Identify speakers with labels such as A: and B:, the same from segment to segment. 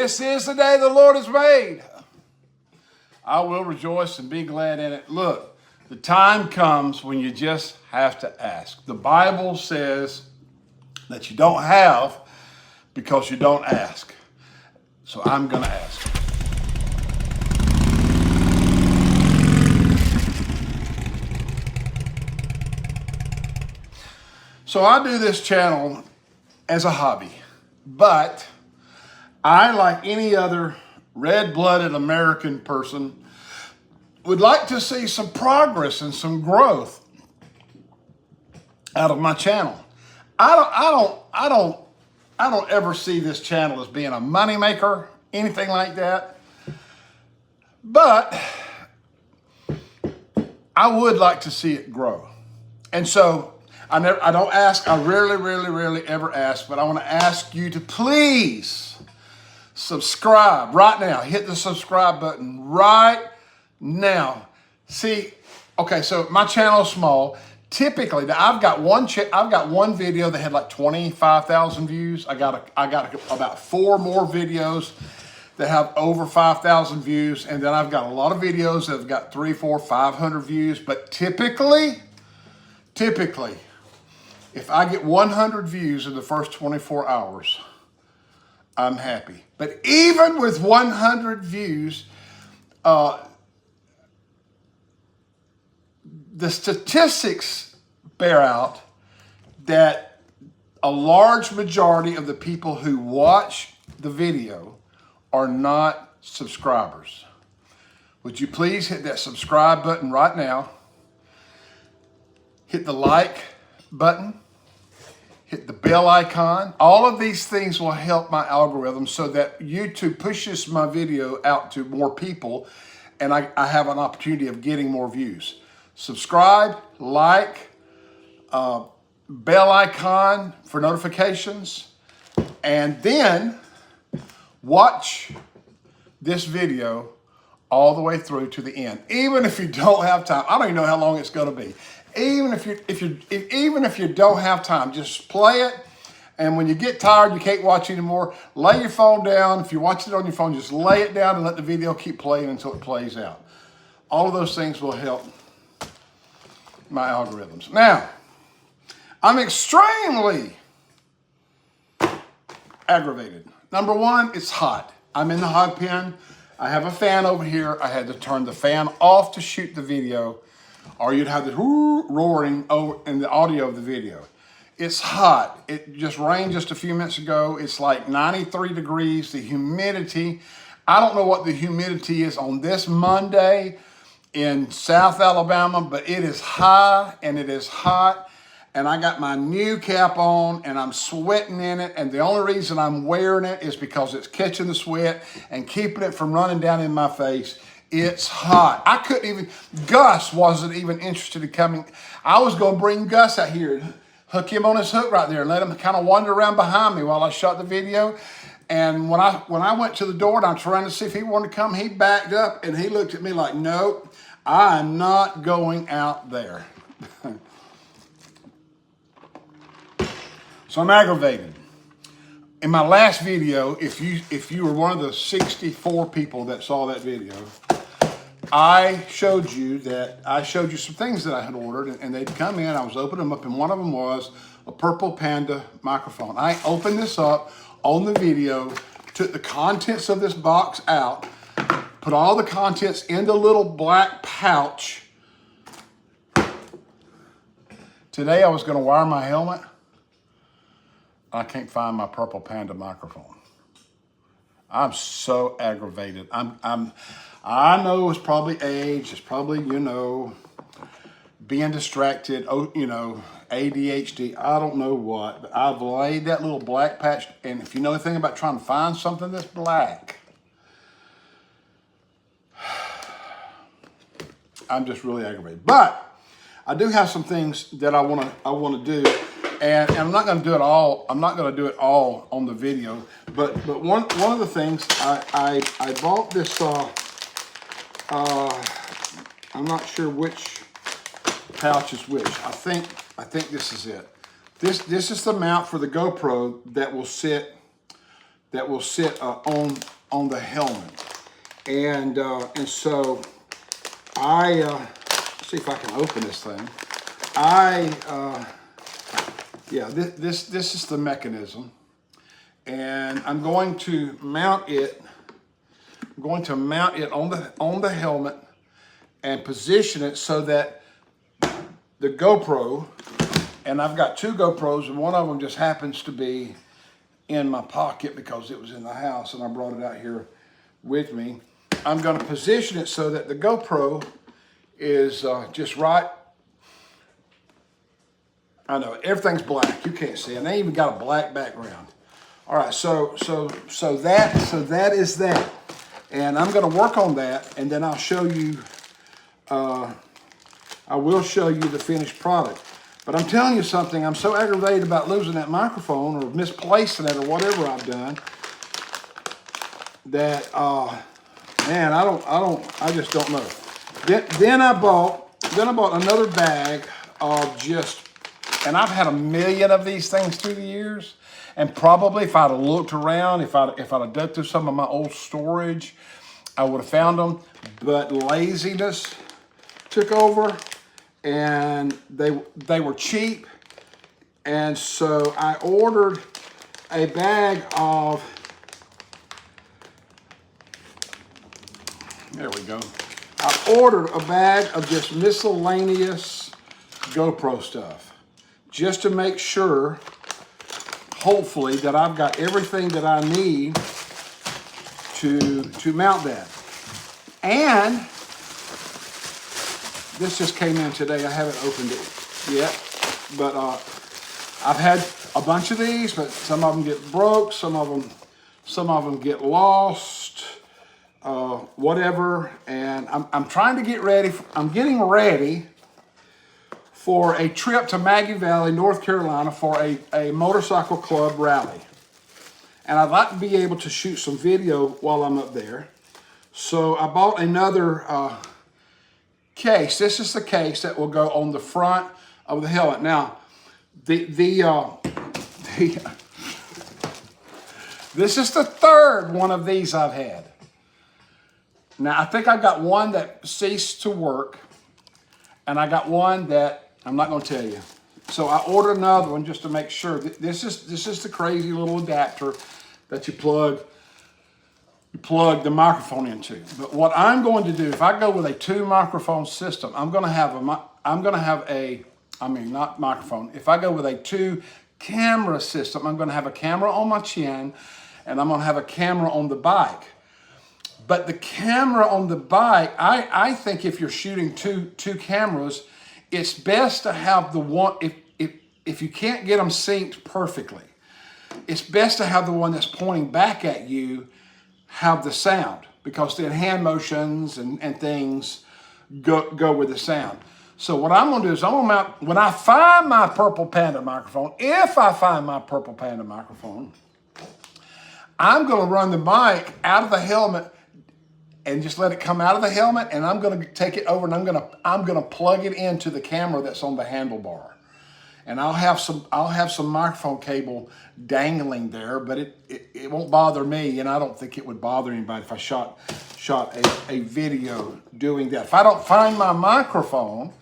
A: This is the day the Lord has made. I will rejoice and be glad in it. Look, the time comes when you just have to ask. The Bible says that you don't have because you don't ask. So I'm going to ask. So I do this channel as a hobby, but I, like any other red-blooded American person, would like to see some progress and some growth out of my channel. I don't ever see this channel as being a moneymaker, anything like that. But I would like to see it grow. And so I don't ask, I rarely ever ask, but I want to ask you to please subscribe right now. Hit the subscribe button right now. See, okay, so my channel is small. Typically, I've got one video that had like 25,000 views. I got about 4 more videos that have over 5,000 views, and then I've got a lot of videos that have got 300, 400, 500 views. But typically, if I get 100 views in the first 24 hours, I'm happy. But even with 100 views, the statistics bear out that a large majority of the people who watch the video are not subscribers. Would you please hit that subscribe button right now? Hit the like button. Hit the bell icon. All of these things will help my algorithm so that YouTube pushes my video out to more people and I have an opportunity of getting more views. Subscribe, like, bell icon for notifications, and then watch this video all the way through to the end. Even if you don't have time, I don't even know how long it's going to be. Even if you don't have time, just play it. And when you get tired, you can't watch anymore, lay your phone down. If you're watching it on your phone, just lay it down and let the video keep playing until it plays out. All of those things will help my algorithms. Now, I'm extremely aggravated. Number one, it's hot. I'm in the hog pen. I have a fan over here. I had to turn the fan off to shoot the video, or you'd have this roaring over in the audio of the video. It's hot. It just rained just a few minutes ago. It's like 93 degrees. The humidity, I don't know what the humidity is on this Monday in South Alabama, but it is high and it is hot. And I got my new cap on and I'm sweating in it. And the only reason I'm wearing it is because it's catching the sweat and keeping it from running down in my face. It's hot. I couldn't even, Gus wasn't even interested in coming. I was going to bring Gus out here, hook him on his hook right there and let him kind of wander around behind me while I shot the video. And when I went to the door and I'm trying to see if he wanted to come, he backed up and he looked at me like, nope, I'm not going out there. So I'm aggravated. In my last video, if you were one of the 64 people that saw that video, I showed you some things that I had ordered, and they'd come in. I was opening them up, and one of them was a purple Panda microphone. I opened this up on the video, took the contents of this box out, put all the contents in the little black pouch. Today I was going to wire my helmet. I can't find my purple Panda microphone. I'm so aggravated. I know it's probably age. It's probably, being distracted, ADHD. I don't know what, but I've laid that little black patch. And if you know anything about trying to find something that's black, I'm just really aggravated. But I do have some things that I want to do. And I'm not going to do it all. I'm not going to do it all on the video. But one of the things I bought this. I'm not sure which pouch is which. I think this is it. This is the mount for the GoPro that will sit on on the helmet. And so let's see if I can open this thing. Yeah, this is the mechanism. And I'm going to mount it. I'm going to mount it on the helmet and position it so that the GoPro, and I've got two GoPros, and one of them just happens to be in my pocket because it was in the house and I brought it out here with me. I'm going to position it so that the GoPro is just right. I know everything's black. You can't see it. And they even got a black background. All right, so that is that, and I'm going to work on that, and then I'll show you. I will show you the finished product. But I'm telling you something. I'm so aggravated about losing that microphone or misplacing it or whatever I've done that man, I just don't know. Then I bought another bag of just, and I've had a million of these things through the years. And probably if I'd have looked around, if I'd have dug through some of my old storage, I would have found them. But laziness took over, and they were cheap. And so I ordered a bag of, there we go. I ordered a bag of just miscellaneous GoPro stuff, just to make sure, hopefully, that I've got everything that I need to mount that. And this just came in today. I haven't opened it yet, but I've had a bunch of these, but some of them get broke, some of them get lost, whatever. And I'm trying to get ready. I'm getting ready for a trip to Maggie Valley, North Carolina for a motorcycle club rally. And I'd like to be able to shoot some video while I'm up there. So I bought another case. This is the case that will go on the front of the helmet. Now, this is the third one of these I've had. Now, I think I got one that ceased to work, and I got one that I'm not going to tell you. So I ordered another one just to make sure. This is the crazy little adapter that you plug the microphone into. But what I'm going to do, if I go with a 2 microphone system, I'm going to have not microphone. If I go with a 2 camera system, I'm going to have a camera on my chin, and I'm going to have a camera on the bike. But the camera on the bike, I think if you're shooting two cameras, it's best to have the one, if you can't get them synced perfectly, it's best to have the one that's pointing back at you have the sound, because then hand motions and things go with the sound. So what I'm going to do is I'm going to mount, when I find my purple Panda microphone, if I find my purple Panda microphone, I'm going to run the mic out of the helmet and just let it come out of the helmet, and I'm going to take it over and I'm going to plug it into the camera that's on the handlebar. And I'll have some microphone cable dangling there, but it won't bother me, and I don't think it would bother anybody if I shot a video doing that. If I don't find my microphone,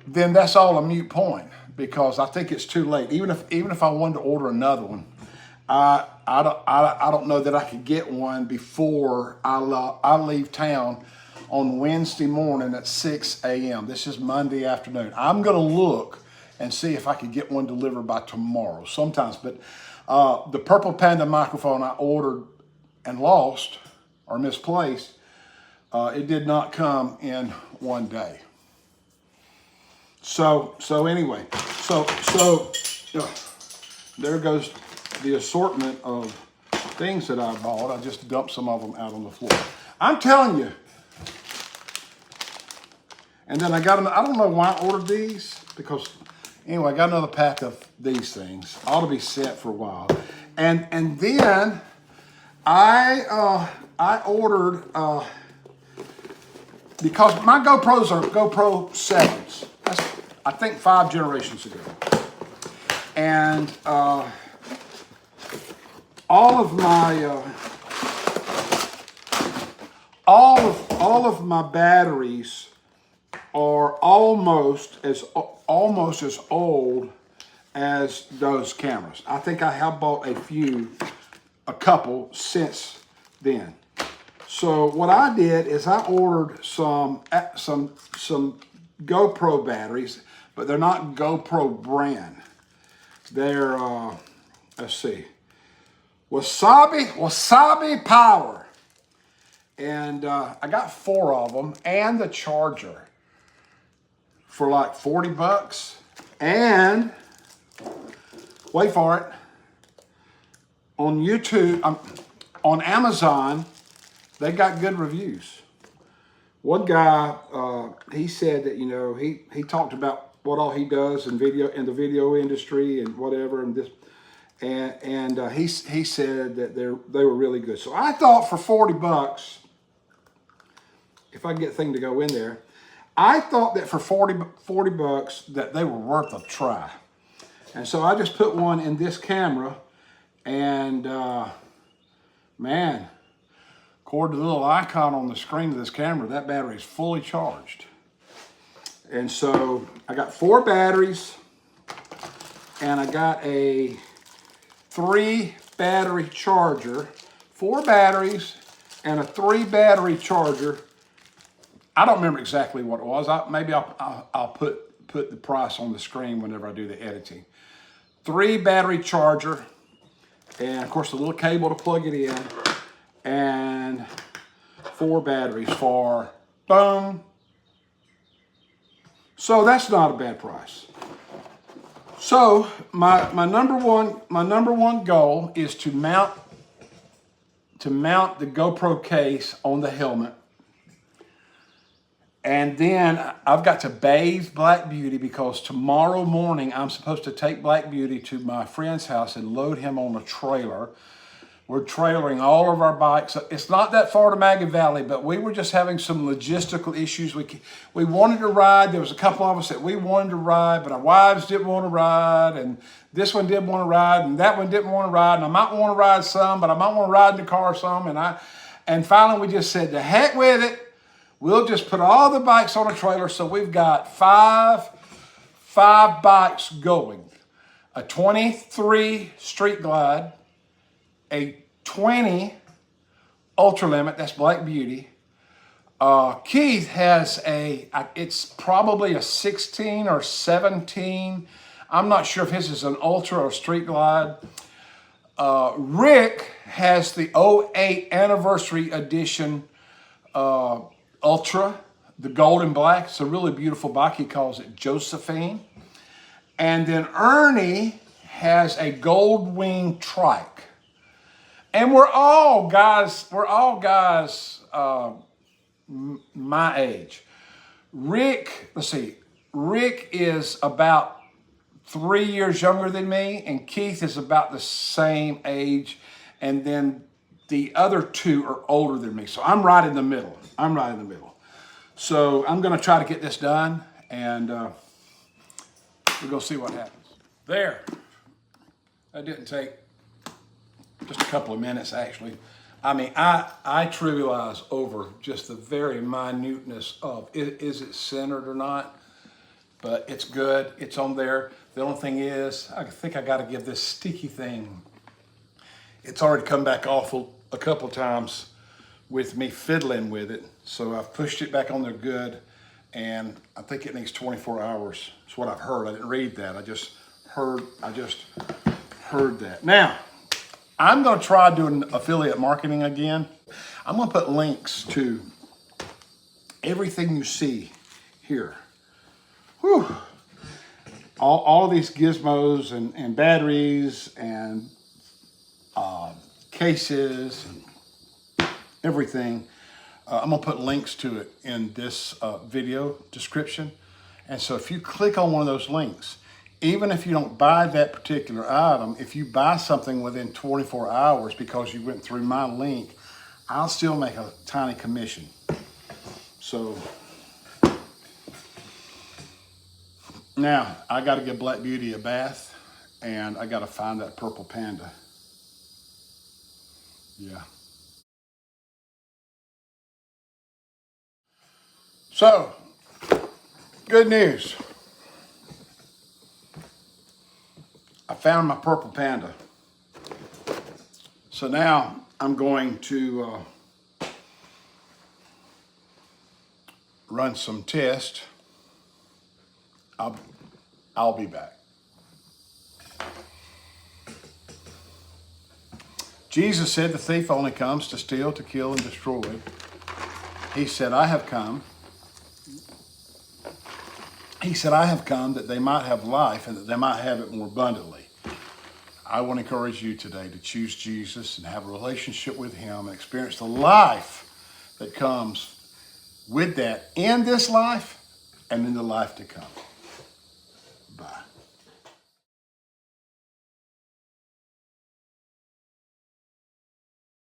A: then that's all a moot point, because I think it's too late. Even if I wanted to order another one, I don't know that I could get one before I leave town on Wednesday morning at 6 a.m. This is Monday afternoon. I'm going to look and see if I could get one delivered by tomorrow sometimes. But the purple Panda microphone I ordered and lost or misplaced, it did not come in one day. So anyway, there goes the assortment of things that I bought. I just dumped some of them out on the floor. I'm telling you. And then I don't know why I ordered these, because anyway, I got another pack of these things. Ought to be set for a while. And then I ordered, because my GoPros are GoPro 7s. That's, I think, 5 generations ago. And all of my all of my batteries are almost as old as those cameras. I think I have bought a couple since then. So what I did is I ordered some GoPro batteries, but they're not GoPro brand. They're let's see, Wasabi Power, and I got 4 of them and the charger for like 40 bucks. And wait for it, on YouTube, on Amazon, they got good reviews. One guy, he said that, you know, he talked about what all he does in the video industry and whatever, and this, and he said that they were really good. So I thought for 40 bucks, if I can get the thing to go in there, I thought that for 40 bucks that they were worth a try. And so I just put one in this camera, and man, according to the little icon on the screen of this camera, that battery is fully charged. And so I got 4 batteries, and I got a 3 battery charger, 4 batteries and a 3 battery charger. I don't remember exactly what it was. Maybe I'll put the price on the screen whenever I do the editing. 3 battery charger, and of course the little cable to plug it in, and 4 batteries for boom. So that's not a bad price. So my number one goal is to mount the GoPro case on the helmet. And then I've got to bathe Black Beauty, because tomorrow morning I'm supposed to take Black Beauty to my friend's house and load him on a trailer. We're trailering all of our bikes. It's not that far to Maggie Valley, but we were just having some logistical issues. We wanted to ride. There was a couple of us that we wanted to ride, but our wives didn't want to ride, and this one didn't want to ride, and that one didn't want to ride, and I might want to ride some, but I might want to ride in the car some, and finally we just said, to heck with it. We'll just put all the bikes on a trailer. So we've got five bikes going. A 23 Street Glide, a 20 Ultra Limit, that's Black Beauty. Keith has it's probably a 16 or 17. I'm not sure if his is an Ultra or Street Glide. Rick has the 08 Anniversary Edition Ultra, the gold and black. It's a really beautiful bike. He calls it Josephine. And then Ernie has a gold wing trike. And we're all guys my age. Rick is about 3 years younger than me, and Keith is about the same age. And then the other 2 are older than me. So I'm right in the middle. So I'm going to try to get this done, and we're going to see what happens. There. That didn't take just a couple of minutes, actually. I mean, I trivialize over just the very minuteness of is it centered or not, but it's good. It's on there. The only thing is, I think I got to give this sticky thing. It's already come back off a couple times with me fiddling with it. So I've pushed it back on there good, and I think it needs 24 hours. That's what I've heard. I didn't read that. I just heard that. Now, I'm going to try doing affiliate marketing again. I'm going to put links to everything you see here. Whew. All these gizmos and batteries and cases and everything. I'm going to put links to it in this video description. And so if you click on one of those links, even if you don't buy that particular item, if you buy something within 24 hours because you went through my link, I'll still make a tiny commission. So now I got to give Black Beauty a bath, and I got to find that purple Panda. Yeah. So, good news. I found my purple Panda. So now I'm going to run some tests. I'll be back. Jesus said the thief only comes to steal, to kill, and destroy. He said, I have come. He said, I have come that they might have life and that they might have it more abundantly. I want to encourage you today to choose Jesus and have a relationship with him and experience the life that comes with that in this life and in the life to come.